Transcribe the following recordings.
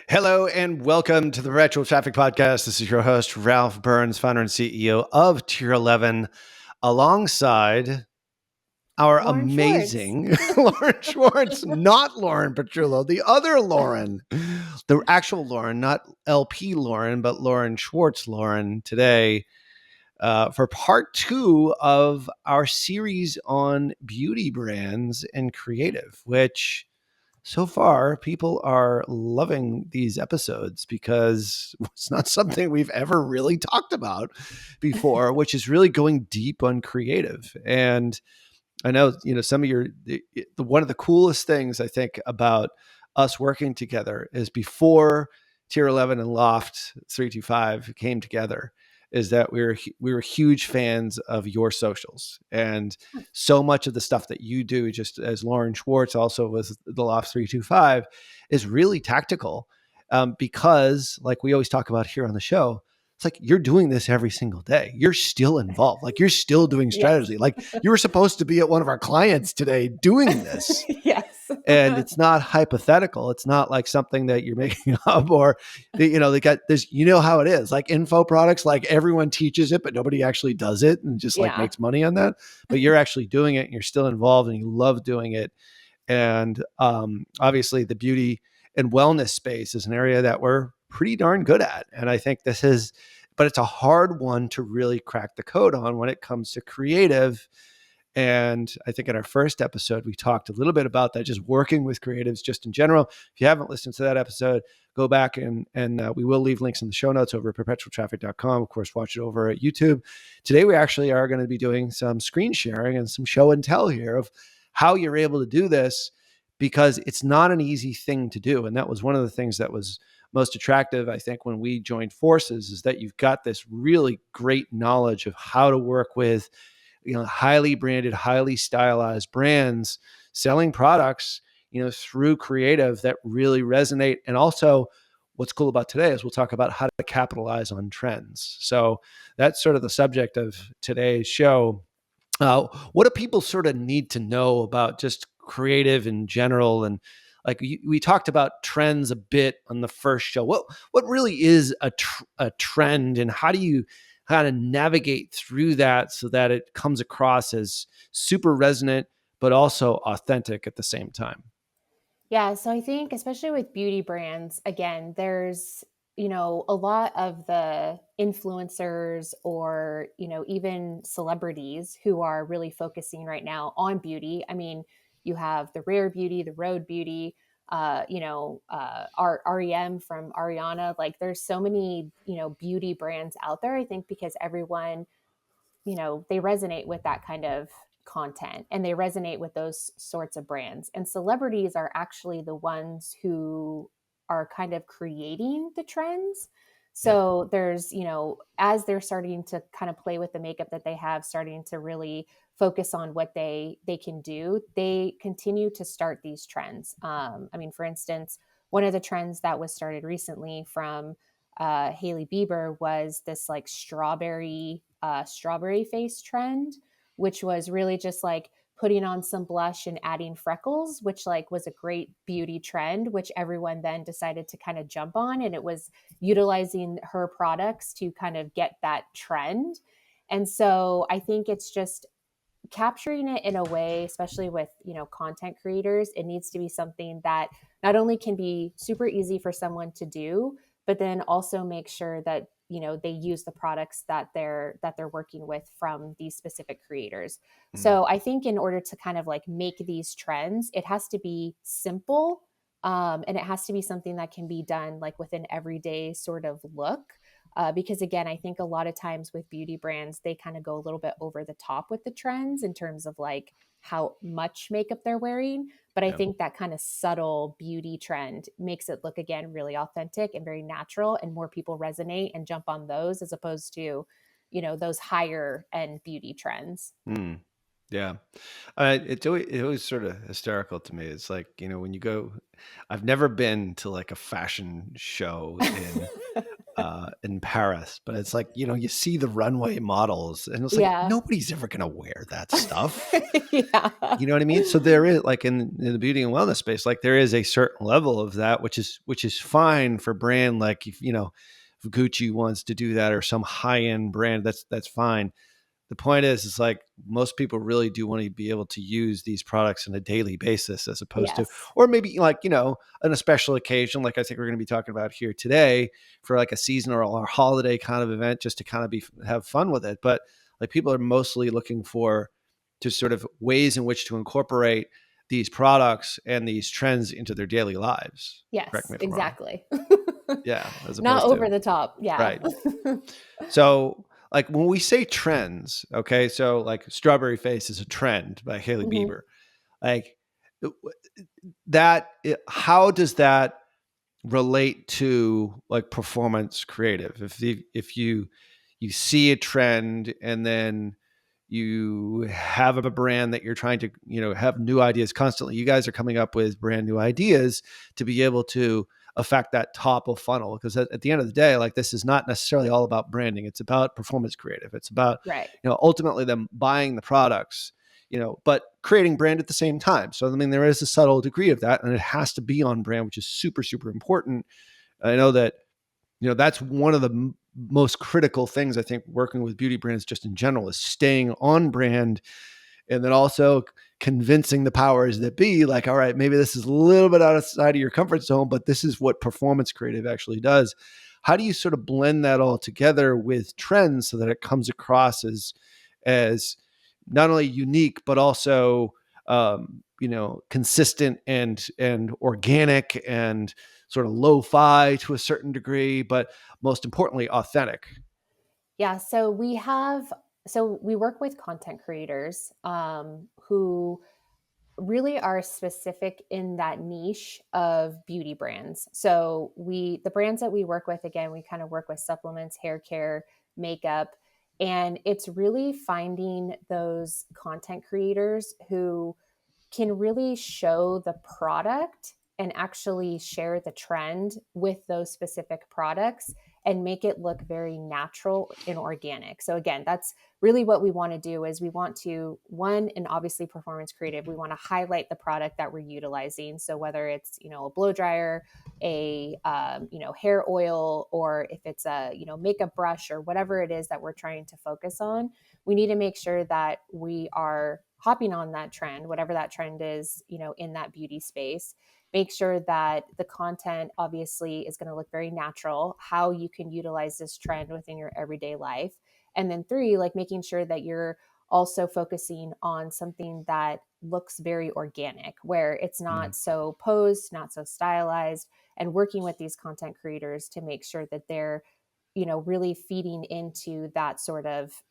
Hello and welcome to the Perpetual Traffic Podcast. This is your host, Ralph Burns, founder and CEO of Tier 11, alongside our Lauren Schwartz. amazing Lauren Schwartz, not Lauren Petrullo, the other Lauren, the actual Lauren, not LP Lauren, but Lauren Schwartz Lauren today for part 2 of our series on beauty brands and creative, which so far people are loving these episodes because it's not something we've ever really talked about before, which is really going deep on creative. And I know, some of one of the coolest things I think about us working together is before Tier 11 and Loft 325 came together is that we were huge fans of your socials, and so much of the stuff that you do, just as Lauren Schwartz also was the Loft 325, is really tactical, because like we always talk about here on the show, it's like you're doing this every single day. You're still involved. Like you're still doing strategy. Yes. Like you were supposed to be at one of our clients today doing this. Yes. And it's not hypothetical. It's not like something that you're making up, or they got this, how it is. Like info products, like everyone teaches it, but nobody actually does it and just like makes money on that. But you're actually doing it and you're still involved and you love doing it. And obviously the beauty and wellness space is an area that we're pretty darn good at. And I think but it's a hard one to really crack the code on when it comes to creative. And I think in our first episode, we talked a little bit about that, just working with creatives just in general. If you haven't listened to that episode, go back and we will leave links in the show notes over at perpetualtraffic.com. Of course, watch it over at YouTube. Today, we actually are going to be doing some screen sharing and some show and tell here of how you're able to do this, because it's not an easy thing to do. And that was one of the things that was most attractive, I think, when we joined forces, is that you've got this really great knowledge of how to work with highly branded, highly stylized brands selling products, through creative that really resonate. And also what's cool about today is we'll talk about how to capitalize on trends. So that's sort of the subject of today's show. What do people sort of need to know about just creative in general? And like we talked about trends a bit on the first show. What really is a trend, and how do you kind of navigate through that so that it comes across as super resonant, but also authentic at the same time? Yeah. So I think, especially with beauty brands, again, there's, a lot of the influencers or, even celebrities who are really focusing right now on beauty. I mean, you have the Rare Beauty, the Road Beauty, REM from Ariana. Like there's so many, beauty brands out there, I think, because everyone, they resonate with that kind of content and they resonate with those sorts of brands. And celebrities are actually the ones who are kind of creating the trends. So there's, as they're starting to kind of play with the makeup that they have, starting to really focus on what they can do, they continue to start these trends. I mean, for instance, one of the trends that was started recently from Hailey Bieber was this like strawberry face trend, which was really just like putting on some blush and adding freckles, which like was a great beauty trend, which everyone then decided to kind of jump on. And it was utilizing her products to kind of get that trend. And so I think it's just capturing it in a way, especially with, content creators, it needs to be something that not only can be super easy for someone to do, but then also make sure that, they use the products that they're working with from these specific creators. So I think in order to kind of like make these trends, it has to be simple, and it has to be something that can be done like with an everyday sort of look. Because again, I think a lot of times with beauty brands, they kind of go a little bit over the top with the trends in terms of like how much makeup they're wearing. But I think that kind of subtle beauty trend makes it look, again, really authentic and very natural, and more people resonate and jump on those as opposed to, those higher end beauty trends. Yeah. It always sort of hysterical to me. It's like, when you go, I've never been to like a fashion show in in Paris, but it's like, you see the runway models and it's like, Yeah. nobody's ever going to wear that stuff. Yeah. You know what I mean? So there is like in the beauty and wellness space, like there is a certain level of that, which is fine for brand. Like if Gucci wants to do that or some high end brand, that's fine. The point is like most people really do want to be able to use these products on a daily basis as opposed to, Yes. or maybe like, on a special occasion, like I think we're going to be talking about here today for like a season or a holiday kind of event, just to kind of have fun with it. But like people are mostly looking for to sort of ways in which to incorporate these products and these trends into their daily lives. Correct Yes, me if I'm wrong. exactly. Yeah. As Not opposed over to, the top. Yeah. right. So, like when we say trends, okay, so like Strawberry Face is a trend by Haley Mhm. Bieber. Like how does that relate to like performance creative? If you see a trend and then you have a brand that you're trying to have new ideas constantly, you guys are coming up with brand new ideas to be able to affect that top of funnel, because at the end of the day, like this is not necessarily all about branding, it's about performance creative, it's about Right. ultimately them buying the products, but creating brand at the same time. So I mean there is a subtle degree of that and it has to be on brand, which is super super important. I know that that's one of the most critical things I think working with beauty brands just in general is staying on brand, and then also convincing the powers that be, like, all right, maybe this is a little bit outside of your comfort zone, but this is what performance creative actually does. How do you sort of blend that all together with trends so that it comes across as not only unique but also consistent and organic and sort of lo-fi to a certain degree, but most importantly, authentic? Yeah. So we work with content creators who really are specific in that niche of beauty brands. So the brands that we work with, again, we kind of work with supplements, hair care, makeup, and it's really finding those content creators who can really show the product and actually share the trend with those specific products and make it look very natural and organic. So again, that's really what we want to do is we want to one, and obviously performance creative, we want to highlight the product that we're utilizing. So whether it's a blow dryer, a hair oil, or if it's a makeup brush or whatever it is that we're trying to focus on, we need to make sure that we are hopping on that trend, whatever that trend is, in that beauty space. Make sure that the content obviously is going to look very natural, how you can utilize this trend within your everyday life. And then three, like making sure that you're also focusing on something that looks very organic, where it's Mm. not so posed, not so stylized, and working with these content creators to make sure that they're, really feeding into that sort of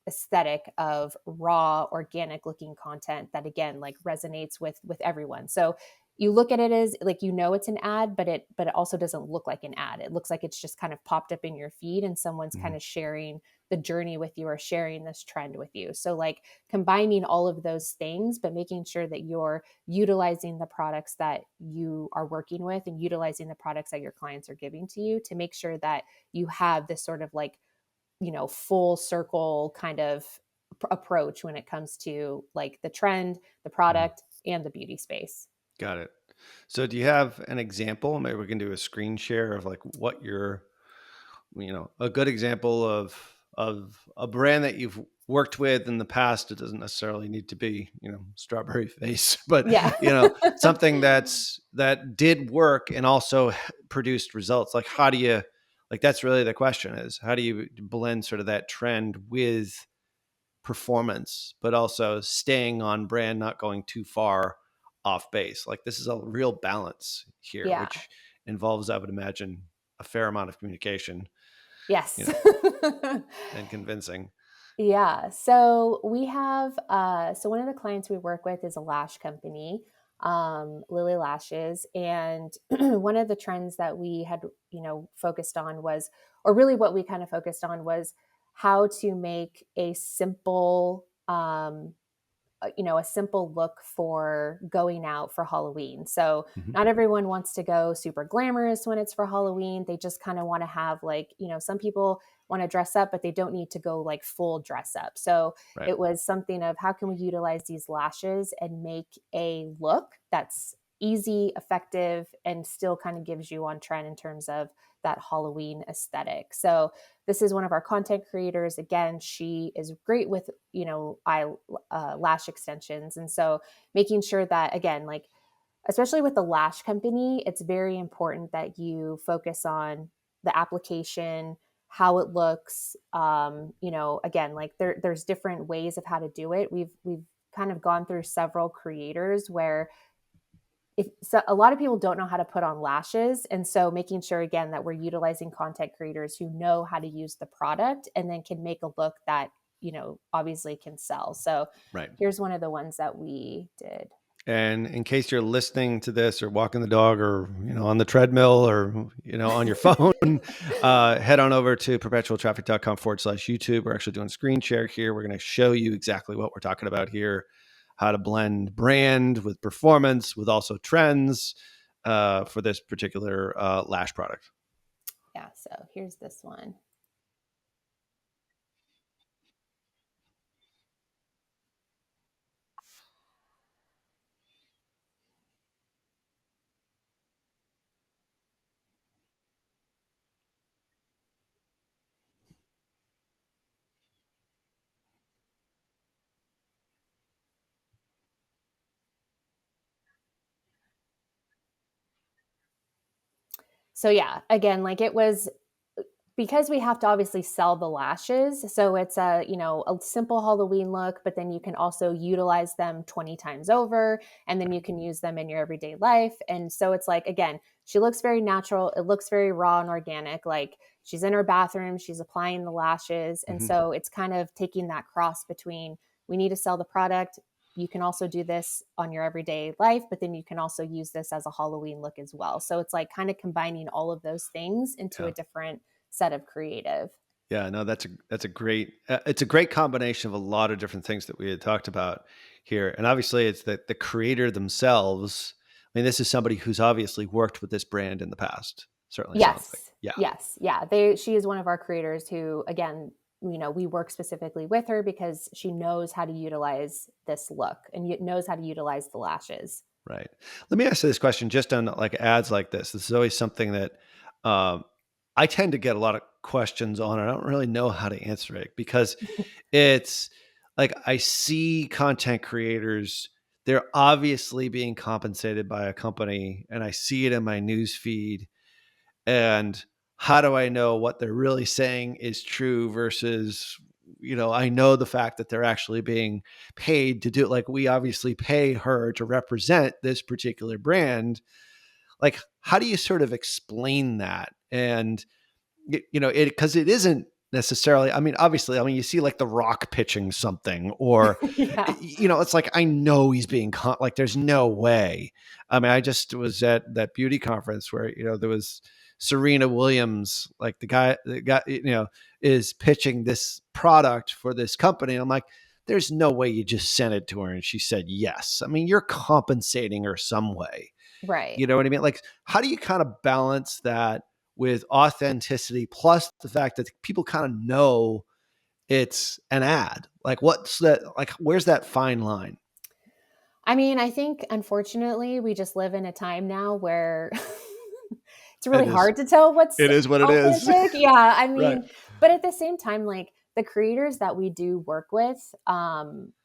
aesthetic of raw organic looking content that again like resonates with everyone. So you look at it as like it's an ad, but it also doesn't look like an ad. It looks like it's just kind of popped up in your feed and someone's kind Mm. of sharing the journey with you or sharing this trend with you. So like combining all of those things, but making sure that you're utilizing the products that you are working with and utilizing the products that your clients are giving to you to make sure that you have this sort of like full circle kind of approach when it comes to like the trend, the Mm. product, and the beauty space. Got it. So do you have an example? Maybe we can do a screen share of like what you're, a good example of a brand that you've worked with in the past. It doesn't necessarily need to be, Strawberry Face, but Yeah. something that did work and also produced results. Like how do you, like that's really the question, is how do you blend sort of that trend with performance, but also staying on brand, not going too far off base? Like this is a real balance here, Yeah. which involves, I would imagine, a fair amount of communication, you Yes. know, and convincing. Yeah. So we have so one of the clients we work with is a lash company, Lily Lashes. And one of the trends that we had, focused on was, or really what we kind of focused on was how to make a simple a simple look for going out for Halloween. So Mm-hmm. not everyone wants to go super glamorous when it's for Halloween. They just kind of want to have like, some people want to dress up, but they don't need to go like full dress up. So Right. it was something of how can we utilize these lashes and make a look that's easy, effective, and still kind of gives you on trend in terms of that Halloween aesthetic. So this is one of our content creators. Again, she is great with, lash extensions. And so making sure that, again, like, especially with the lash company, it's very important that you focus on the application, how it looks. Again, like there's different ways of how to do it. We've kind of gone through several creators where a lot of people don't know how to put on lashes. And so making sure again that we're utilizing content creators who know how to use the product and then can make a look that, obviously can sell. So Right. here's one of the ones that we did. And in case you're listening to this or walking the dog or, on the treadmill or, on your phone, head on over to perpetualtraffic.com/YouTube. We're actually doing screen share here. We're going to show you exactly what we're talking about here, how to blend brand with performance with also trends for this particular lash product. Yeah. So here's this one. So yeah, again, like it was because we have to obviously sell the lashes. So it's a simple Halloween look, but then you can also utilize them 20 times over and then you can use them in your everyday life. And so it's like, again, she looks very natural. It looks very raw and organic. Like she's in her bathroom, she's applying the lashes. And Mm-hmm. so it's kind of taking that cross between we need to sell the product. You can also do this on your everyday life, but then you can also use this as a Halloween look as well. So it's like kind of combining all of those things into a different set of creative. Yeah, no, that's a great it's a great combination of a lot of different things that we had talked about here, and obviously it's the creator themselves. I mean, this is somebody who's obviously worked with this brand in the past. Certainly sounds like, Yes. yeah, Yes. Yeah. She is one of our creators who, again, we work specifically with her because she knows how to utilize this look and knows how to utilize the lashes. right. Let me ask you this question, just on like ads like this. This is always something that um, I tend to get a lot of questions on. And I don't really know how to answer it because it's like I see content creators, they're obviously being compensated by a company, and I see it in my news feed. And how do I know what they're really saying is true versus, I know the fact that they're actually being paid to do it. Like we obviously pay her to represent this particular brand. Like, how do you sort of explain that? And because it isn't necessarily, I mean, obviously, I mean, you see like The Rock pitching something or, Yeah. it's like, I know he's being like, there's no way. I mean, I just was at that beauty conference where, there was Serena Williams, like the guy, is pitching this product for this company. I'm like, there's no way you just sent it to her and she said yes. I mean, you're compensating her some way. Right. You know what I mean? Like, how do you kind of balance that with authenticity plus the fact that people kind of know it's an ad? Like, what's that? Like, where's that fine line? I mean, I think unfortunately we just live in a time now where it's really It is. hard to tell what's It is what it is. authentic. Yeah, I Right. mean, but at the same time, like the creators that we do work with,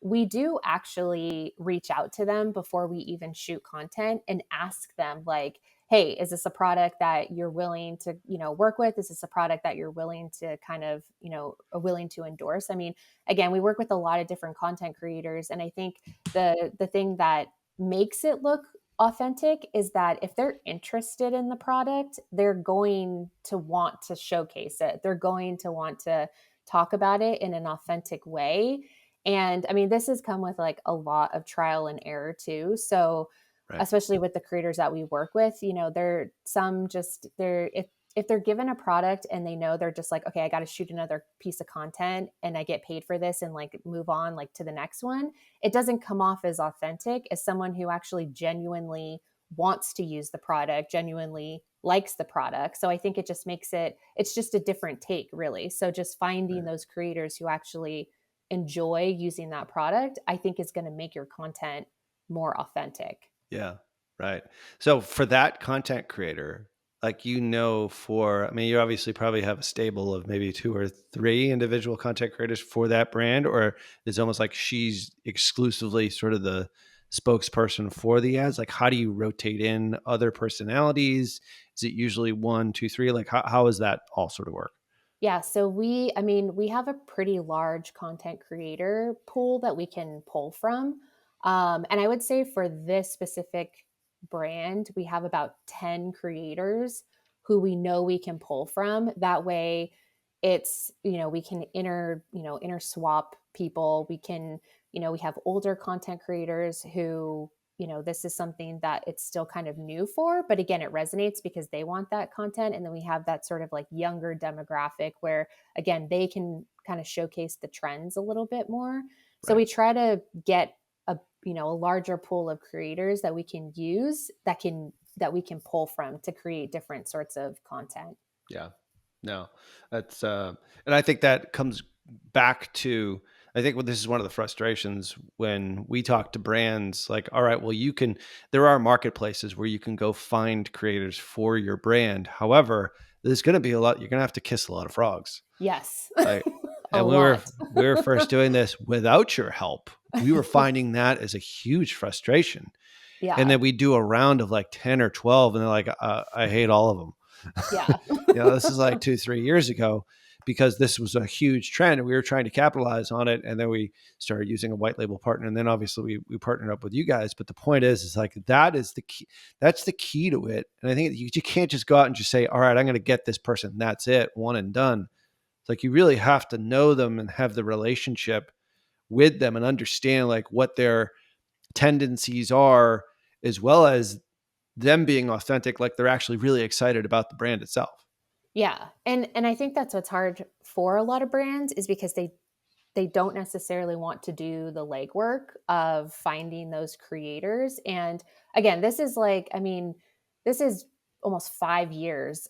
we do actually reach out to them before we even shoot content and ask them, like, "Hey, is this a product that you're willing to, work with? Is this a product that you're willing to kind of, willing to endorse?" I mean, again, we work with a lot of different content creators, and I think the thing that makes it look authentic is that if they're interested in the product, they're going to want to showcase it. They're going to want to talk about it in an authentic way. And I mean, this has come with like a lot of trial and error too. So, Right. especially with the creators that we work with, they're some just they're if if they're given a product and they know they're just like, okay, I got to shoot another piece of content and I get paid for this and like move on like to the next one, it doesn't come off as authentic as someone who actually genuinely wants to use the product, genuinely likes the product. So I think it just makes it's just a different take, really. So just finding those creators who actually enjoy using that product, I think is going to make your content more authentic. Yeah. Right. So for that content creator, like, I mean, you obviously probably have a stable of maybe 2 or 3 individual content creators for that brand, or it's almost like she's exclusively sort of the spokesperson for the ads. Like, how do you rotate in other personalities? Is it usually 1, 2, 3? Like, how does that all sort of work? Yeah, so we have a pretty large content creator pool that we can pull from. And I would say for this specific brand, we have about 10 creators who we know we can pull from. That way we can inter swap people. We can, we have older content creators who, this is something that it's still kind of new for, but again, it resonates because they want that content. And then we have that sort of like younger demographic where, again, they can kind of showcase the trends a little bit more. So Right. we try to get a larger pool of creators that we can use that we can pull from to create different sorts of content. Yeah. No, that's and I think that comes back to, I think this is one of the frustrations when we talk to brands, like, all right, well, there are marketplaces where you can go find creators for your brand. However, there's going to be you're going to have to kiss a lot of frogs. Yes. Like, A and lot. we were first doing this without your help. We were finding that as a huge frustration. And Yeah. then we do a round of like 10 or 12 and they're like, I hate all of them. Yeah. This is like 2, 3 years ago, because this was a huge trend and we were trying to capitalize on it. And then we started using a white label partner. And then obviously we partnered up with you guys. But the point is like, that is the key. That's the key to it. And I think you can't just go out and just say, all right, I'm going to get this person. That's it. One and done. It's like, you really have to know them and have the relationship with them and understand like what their tendencies are, as well as them being authentic, like they're actually really excited about the brand itself. Yeah. And I think that's what's hard for a lot of brands is because they don't necessarily want to do the legwork of finding those creators. And again, this is almost 5 years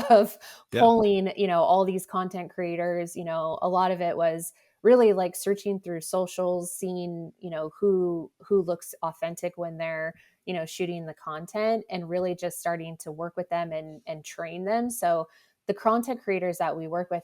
of Yeah. pulling, all these content creators. A lot of it was really like searching through socials, seeing, who looks authentic when they're, shooting the content, and really just starting to work with them and train them. So the content creators that we work with,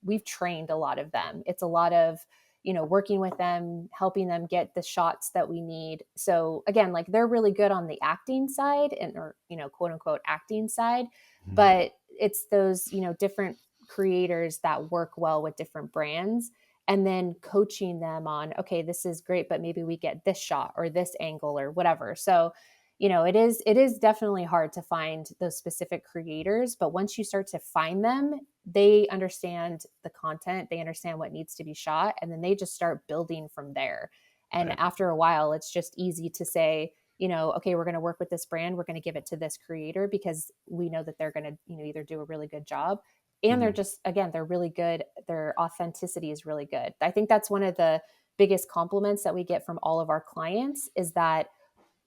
we've trained a lot of them. It's a lot of, working with them, helping them get the shots that we need. So again, like they're really good on the acting side or, quote unquote acting side, Mhm. but it's those, different creators that work well with different brands, and then coaching them on, okay, this is great, but maybe we get this shot or this angle or whatever. So it is definitely hard to find those specific creators, but once you start to find them, they understand the content, they understand what needs to be shot, and then they just start building from there. And Right. after a while, it's just easy to say, okay, we're going to work with this brand, we're going to give it to this creator because we know that they're going to, either do a really good job, and they're Mhm. just, again, they're really good, their authenticity is really good. I think that's one of the biggest compliments that we get from all of our clients is that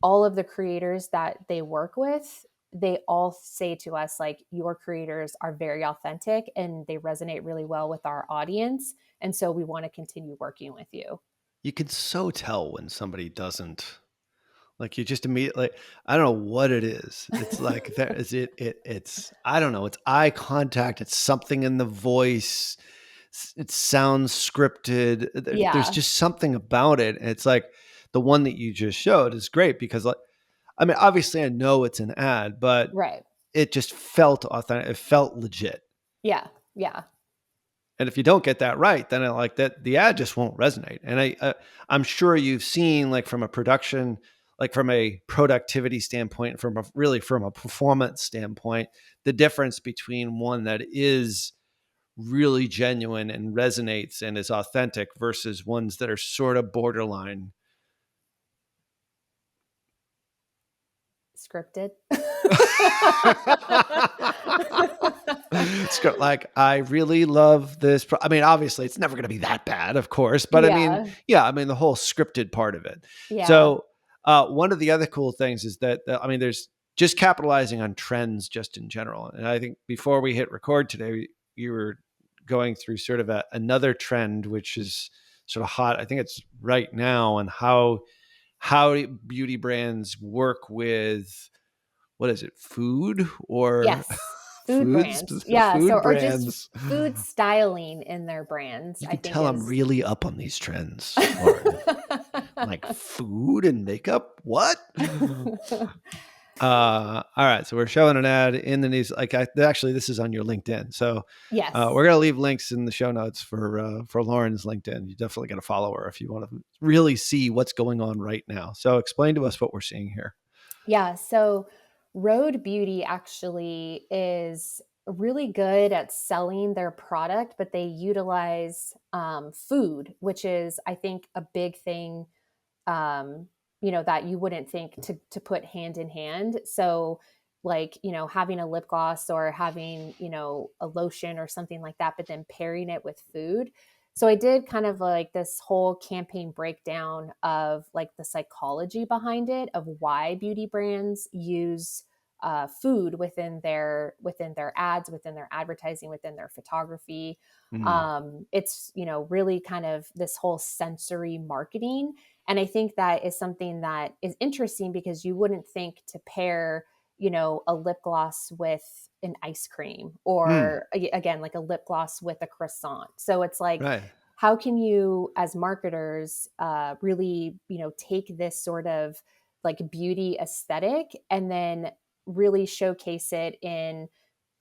all of the creators that they work with, they all say to us, like, your creators are very authentic and they resonate really well with our audience. And so we want to continue working with you. You can so tell when somebody doesn't, like, you just immediately, I don't know what it is. It's like, there is it's, I don't know. It's eye contact. It's something in the voice. It sounds scripted. There's Yeah, just something about it. And it's like the one that you just showed is great because, like, I mean, obviously I know it's an ad, but right. it just felt authentic. It felt legit. Yeah, yeah, And if you don't get that right, then I like that the ad just won't resonate. And I'm sure you've seen, like, from a production, like from a productivity standpoint, from a performance standpoint, the difference between one that is really genuine and resonates and is authentic versus ones that are sort of borderline. Scripted. Like, I really love this. I mean, obviously, it's never going to be that bad, of course, but I mean, Yeah. yeah, I mean, the whole scripted part of it. Yeah. So, one of the other cool things is that, I mean, there's just capitalizing on trends just in general. And I think before we hit record today, you were going through sort of another trend, which is sort of hot. I think it's right now, and how beauty brands work with, what is it, food or Yes. Food brands. Yeah. So, food or just brands. food styling in their brands, You I can think tell I'm is. really up on these trends, Lauren. Like, food and makeup? What? All right. So we're showing an ad in the news. Like, actually, this is on your LinkedIn. So Yes. we're gonna leave links in the show notes for Lauren's LinkedIn. You definitely got to follow her if you want to really see what's going on right now. So explain to us what we're seeing here. Yeah. So Road Beauty actually is really good at selling their product, but they utilize food, which is, I think, a big thing, um, that you wouldn't think to put hand in hand. So, like, having a lip gloss or having, a lotion or something like that, but then pairing it with food. So I did kind of like this whole campaign breakdown of like the psychology behind it, of why beauty brands use food within their ads, within their advertising, within their photography. Mm, It's really kind of this whole sensory marketing, and I think that is something that is interesting because you wouldn't think to pair, a lip gloss with an ice cream, mm, or again, like a lip gloss with a croissant. So it's like, right. how can you, as marketers, really, take this sort of like beauty aesthetic and then really showcase it in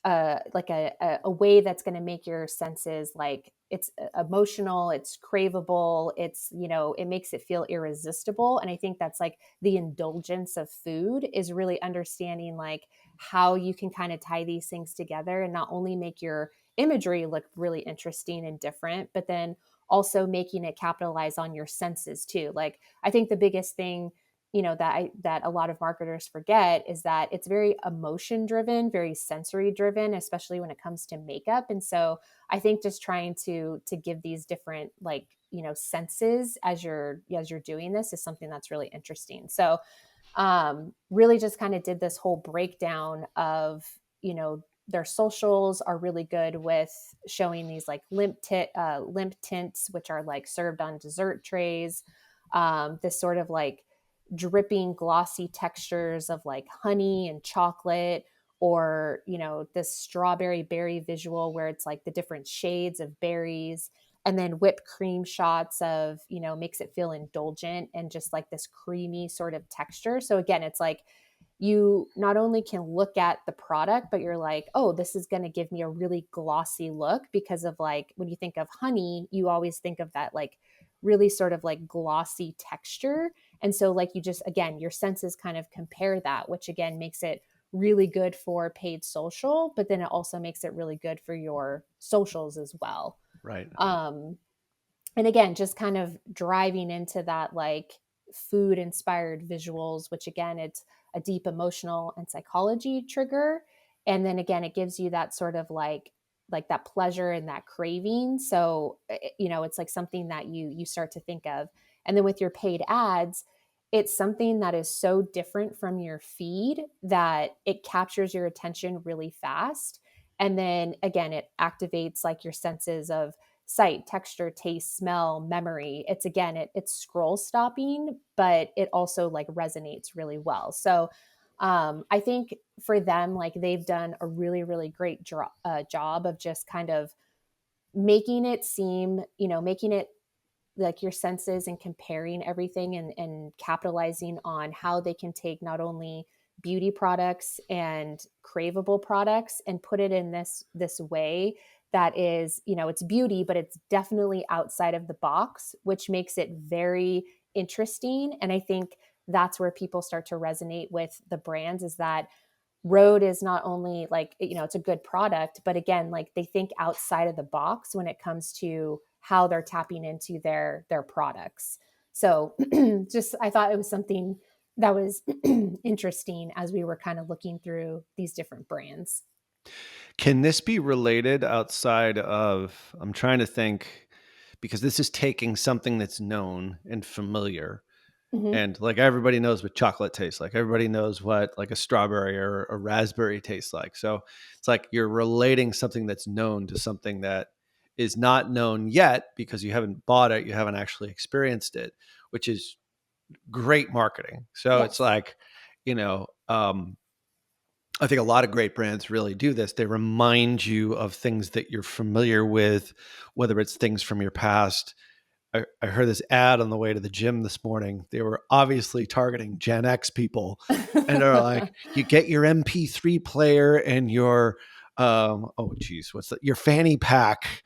like a way that's going to make your senses like it's emotional, it's craveable, it's it makes it feel irresistible. And I think that's like the indulgence of food, is really understanding like how you can kind of tie these things together and not only make your imagery look really interesting and different, but then also making it capitalize on your senses too. Like, I think the biggest thing that a lot of marketers forget is that it's very emotion driven, very sensory driven, especially when it comes to makeup. And so I think just trying to give these different, like, senses as you're doing this is something that's really interesting. So really just kind of did this whole breakdown of, their socials are really good with showing these like limp tints, which are like served on dessert trays. This sort of like dripping glossy textures of like honey and chocolate, or this strawberry berry visual where it's like the different shades of berries, and then whipped cream shots of, makes it feel indulgent and just like this creamy sort of texture. So again, it's like you not only can look at the product, but you're like, oh, this is going to give me a really glossy look, because of like, when you think of honey, you always think of that like really sort of like glossy texture. And so, like, you just, again, your senses kind of compare that, which again makes it really good for paid social, but then it also makes it really good for your socials as well. Right. Um, and again, just kind of driving into that like food inspired visuals, which again, it's a deep emotional and psychology trigger. And then again, it gives you that sort of like that pleasure and that craving. So it's like something that you start to think of. And then with your paid ads, it's something that is so different from your feed that it captures your attention really fast. And then again, it activates like your senses of sight, texture, taste, smell, memory. It's again, it's scroll stopping, but it also like resonates really well. So I think for them, like, they've done a really, really great job of just kind of making it seem, making it like your senses, and comparing everything, and capitalizing on how they can take not only beauty products and craveable products and put it in this way that is, it's beauty, but it's definitely outside of the box, which makes it very interesting. And I think that's where people start to resonate with the brands, is that Rode is not only like, it's a good product, but again, like, they think outside of the box when it comes to how they're tapping into their products. So just, I thought it was something that was interesting as we were kind of looking through these different brands. Can this be related outside of, I'm trying to think, because this is taking something that's known and familiar. Mm-hmm. And like everybody knows what chocolate tastes like. Everybody knows what like a strawberry or a raspberry tastes like. So it's like you're relating something that's known to something that is not known yet because you haven't bought it, you haven't actually experienced it, which is great marketing. So it's Yes. like, I think a lot of great brands really do this. They remind you of things that you're familiar with, whether it's things from your past. I heard this ad on the way to the gym this morning. They were obviously targeting Gen X people. And they're like, you get your MP3 player and your, oh geez, what's that? Your fanny pack,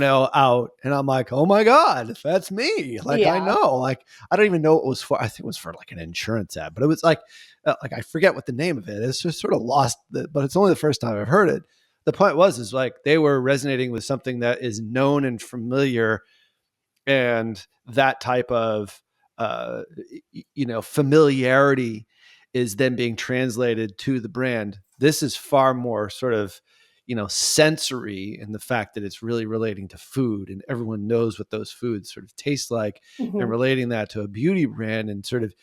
out. And I'm like, oh my God, that's me. Like, I Yeah. know, like, I don't even know what it was for. I think it was for like an insurance ad, but it was like, I forget what the name of it is. It's just sort of lost, but it's only the first time I've heard it. The point is like, they were resonating with something that is known and familiar, and that type of familiarity is then being translated to the brand. This is far more sort of sensory in the fact that it's really relating to food, and everyone knows what those foods sort of taste like, and Mm-hmm. relating that to a beauty brand and sort of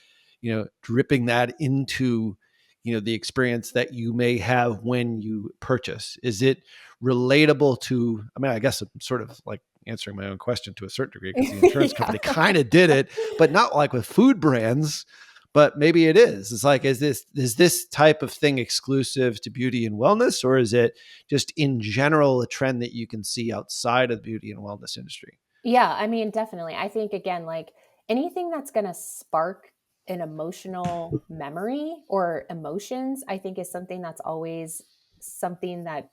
dripping that into the experience that you may have when you purchase. Is it relatable to, I mean, I guess I'm sort of like answering my own question to a certain degree, because the insurance Yeah. company kind of did it, but not like with food brands. But maybe it is. It's like, is this type of thing exclusive to beauty and wellness, or is it just in general a trend that you can see outside of the beauty and wellness industry? Yeah, I mean, definitely. I think again, like anything that's going to spark an emotional memory or emotions, I think is something that's always something that,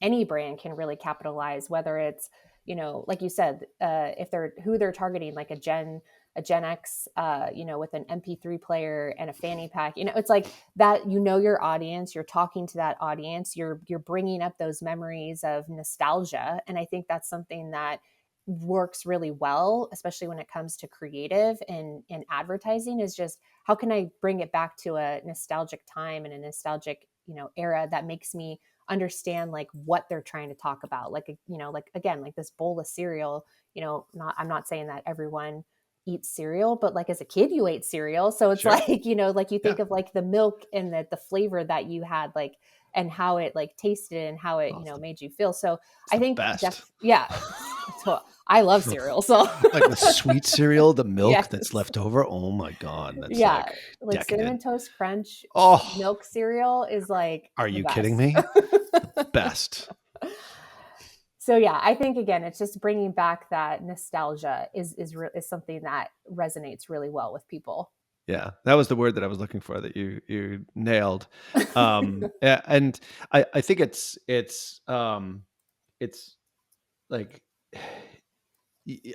any brand can really capitalize, whether it's, like you said, if they're who they're targeting, like a Gen X, with an MP3 player and a fanny pack, it's like that, your audience, you're talking to that audience, you're bringing up those memories of nostalgia. And I think that's something that works really well, especially when it comes to creative and advertising, is just how can I bring it back to a nostalgic time and a nostalgic, era that makes me understand like what they're trying to talk about. Like, like again, like this bowl of cereal, I'm not saying that everyone eats cereal, but like as a kid, you ate cereal. So it's Sure. like, like you Yeah. think of like the milk and the flavor that you had, like, and how it like tasted and how it, Oh, made you feel. So it's I the think best. yeah, I love cereal. So Like the sweet cereal, the milk that's yes. left over. Oh my God. That's Yeah. like Like cinnamon decadent. toast crunch Oh, milk cereal is like are the you kidding best. me? The best. So yeah, I think again, it's just bringing back that nostalgia is something that resonates really well with people. Yeah, that was the word that I was looking for that you nailed. And I think it's like,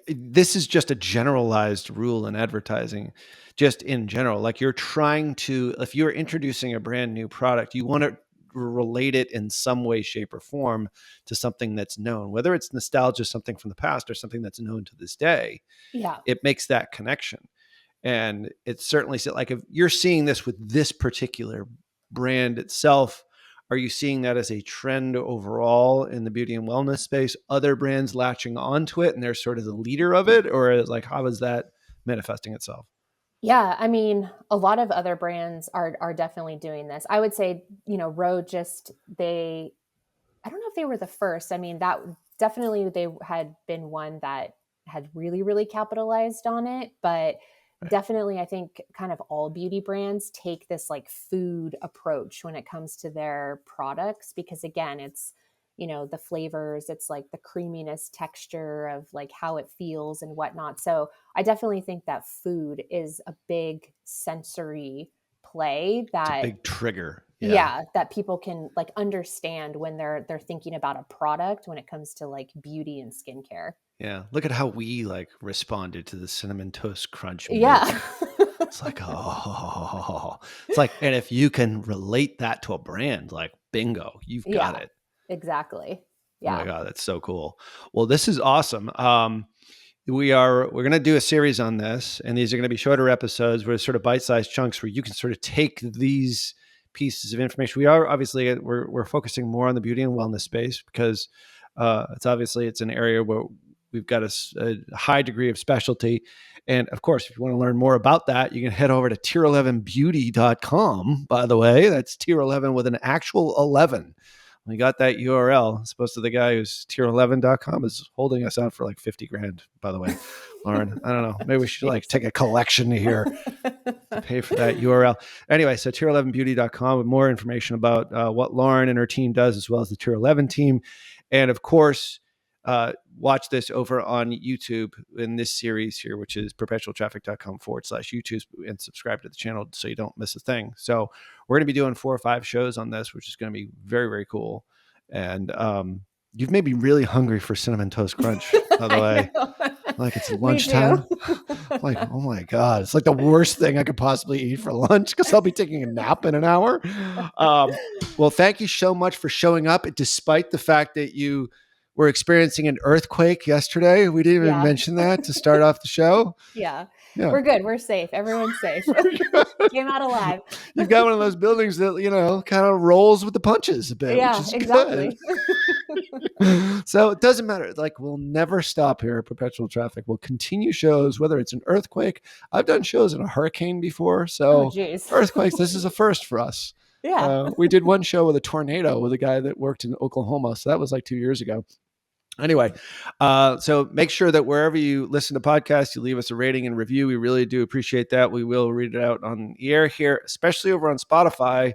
this is just a generalized rule in advertising, just in general. Like, you're trying to, if you're introducing a brand new product, you want to relate it in some way, shape, or form to something that's known, whether it's nostalgia, something from the past, or something that's known to this day. Yeah. It makes that connection. And it's certainly like, if you're seeing this with this particular brand itself, are you seeing that as a trend overall in the beauty and wellness space? Other brands latching onto it and they're sort of the leader of it? Or is like, how is that manifesting itself? Yeah, I mean, a lot of other brands are definitely doing this. I would say, Rode just they I don't know if they were the first. I mean, that definitely they had been one that had really, really capitalized on it. But Right. definitely, I think kind of all beauty brands take this like food approach when it comes to their products, because again, it's, the flavors, it's like the creaminess texture of like how it feels and whatnot. So I definitely think that food is a big sensory play It's a that, big trigger. Yeah. yeah, that people can like understand when they're thinking about a product when it comes to like beauty and skincare. Yeah. Look at how we like responded to the cinnamon toast crunch Yeah. milk. It's like, oh, it's like, and if you can relate that to a brand, like, bingo, you've got Yeah, it. exactly. Oh my Yeah. God, that's so cool. Well, this is awesome. we're going to do a series on this, and these are going to be shorter episodes where sort of bite-sized chunks where you can sort of take these pieces of information. We are obviously we're focusing more on the beauty and wellness space because it's an area where we've got a high degree of specialty. And of course, if you want to learn more about that, you can head over to tier11beauty.com. By the way, that's tier 11 with an actual 11. We got that URL. It's supposed to the guy who's tier11.com is holding us out for like 50 grand, by the way, Lauren. I don't know. Maybe we should take a collection here to pay for that URL. Anyway, so tier11beauty.com with more information about what Lauren and her team does, as well as the Tier 11 team. And of course, watch this over on YouTube in this series here, which is perpetualtraffic.com/YouTube, and subscribe to the channel so you don't miss a thing. So we're going to be doing 4 or 5 shows on this, which is going to be very, very cool. And you've made me really hungry for Cinnamon Toast Crunch, by the way. Like it's lunchtime. Like, oh my God, it's like the worst thing I could possibly eat for lunch because I'll be taking a nap in an hour. Well, thank you so much for showing up, despite the fact that you were experiencing an earthquake yesterday. We didn't even mention that to start off the show. Yeah. We're good. We're safe. Everyone's safe. Came out alive. You've got one of those buildings that, kind of rolls with the punches a bit, which is exactly. Good. So it doesn't matter. Like, we'll never stop here at Perpetual Traffic. We'll continue shows, whether it's an earthquake. I've done shows in a hurricane before. So earthquakes, this is a first for us. Yeah. We did one show with a tornado with a guy that worked in Oklahoma. So that was like 2 years ago. Anyway, so make sure that wherever you listen to podcasts, you leave us a rating and review. We really do appreciate that. We will read it out on the air here, especially over on Spotify.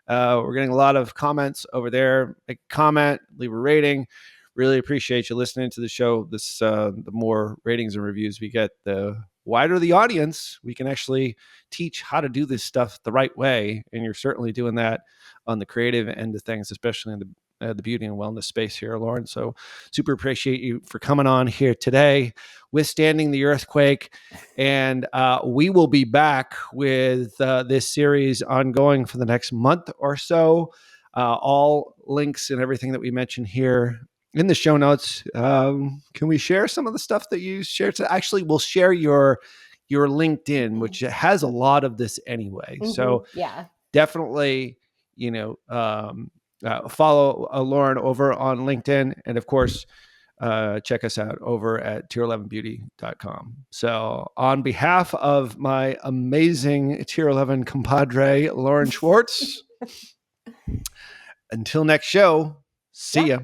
We're getting a lot of comments over there. Make a comment, leave a rating. Really appreciate you listening to the show. The more ratings and reviews we get, the wider the audience. We can actually teach how to do this stuff the right way. And you're certainly doing that on the creative end of things, especially in the beauty and wellness space here, Lauren. So super appreciate you for coming on here today, withstanding the earthquake. And we will be back with this series ongoing for the next month or so. All links and everything that we mentioned here in the show notes. Can we share some of the stuff that you shared? Actually, we'll share your LinkedIn, which has a lot of this anyway. Mm-hmm. So definitely, follow Lauren over on LinkedIn. And of course, check us out over at tier11beauty.com. So on behalf of my amazing Tier 11 compadre, Lauren Schwartz, until next show, see ya.